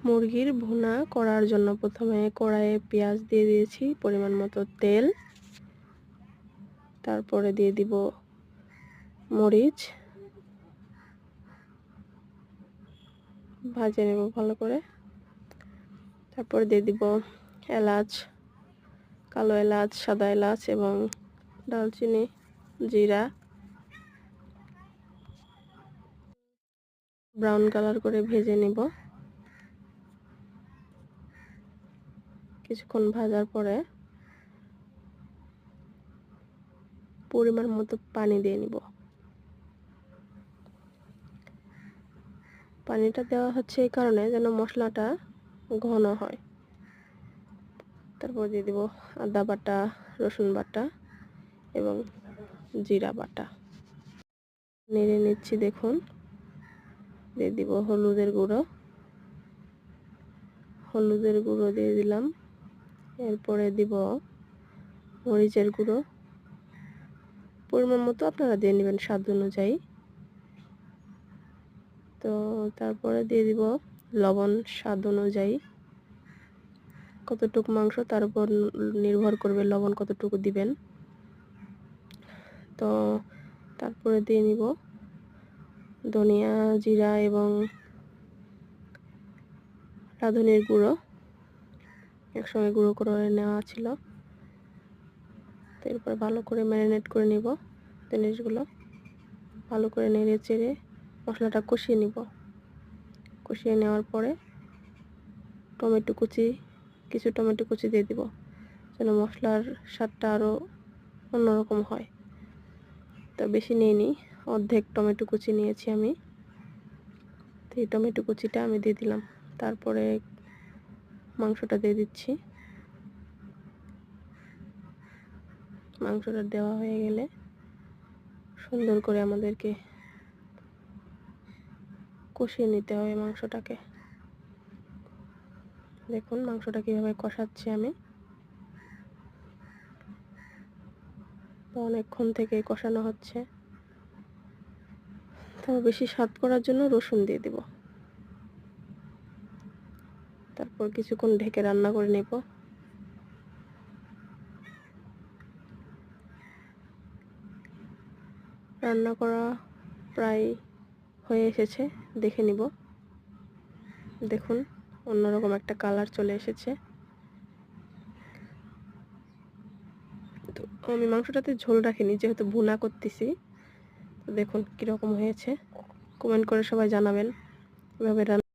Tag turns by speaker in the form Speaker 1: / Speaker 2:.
Speaker 1: মুরগির ভুনা করার জন্য প্রথমে কড়াইয়ে পেঁয়াজ দিয়ে দিয়েছি, পরিমাণ মতো তেল, তারপরে দিয়ে দিব মরিচ, ভাজে নেব ভালো করে। তারপরে দিয়ে দিব এলাচ, কালো এলাচ, সাদা এলাচ এবং দারচিনি, জিরা, ব্রাউন কালার করে ভেজে নেব। কিছুক্ষণ ভাজার পরে পরিমাণ মতো পানি দিয়ে নিব। পানিটা দেওয়া হচ্ছে এই কারণে যেন মশলাটা ঘন হয়। তারপর দিয়ে দিব আদা বাটা, রসুন বাটা এবং জিরা বাটা। নেড়ে নিচ্ছি, দেখুন। দিয়ে দিব হলুদের গুঁড়ো, দিয়ে দিলাম। এরপরে দিব মরিচের গুঁড়ো, পরিমাণ মতো আপনারা দিয়ে নেবেন স্বাদ অনুযায়ী। তো তারপরে দিয়ে দিব লবণ স্বাদ অনুযায়ী। কতটুকু মাংস তার উপর নির্ভর করবে লবণ কতটুকু দিবেন। তো তারপরে দিয়ে নিব ধনিয়া, জিরা এবং রাঁধুনির গুঁড়ো, একসঙ্গে গুঁড়ো করে নেওয়া ছিল। তো এরপর ভালো করে ম্যারিনেট করে নিব জিনিসগুলো। ভালো করে নেড়ে চেড়ে মশলাটা কষিয়ে নিব। কষিয়ে নেওয়ার পরে কিছু টমেটো কুচি দিয়ে দিব, যেন মশলার স্বাদটা আরও অন্যরকম হয়। তো বেশি নিইনি, অর্ধেক টমেটো কুচি নিয়েছি আমি। তো এই টমেটো কুচিটা আমি দিয়ে দিলাম। তারপরে মাংসটা দিয়ে দিচ্ছি। মাংসটা দেওয়া হয়ে গেলে সুন্দর করে আমাদেরকে কষিয়ে নিতে হবে মাংসটাকে। দেখুন মাংসটা কিভাবে কষাচ্ছি আমি। তো অনেকক্ষণ থেকে কষানো হচ্ছে। তো বেশি স্বাদ করার জন্য রসুন দিয়ে দিব। তারপর কিছুক্ষণ ঢেকে রান্না করে নেব। রান্না করা প্রায় হয়ে এসেছে, দেখে নিব। দেখুন অন্যরকম একটা কালার চলে এসেছে। তো আমি মাংসটাতে ঝোল রাখিনি, যেহেতু ভুনা করতেছি। তো দেখুন কীরকম হয়েছে, কমেন্ট করে সবাই জানাবেন এভাবে রান্না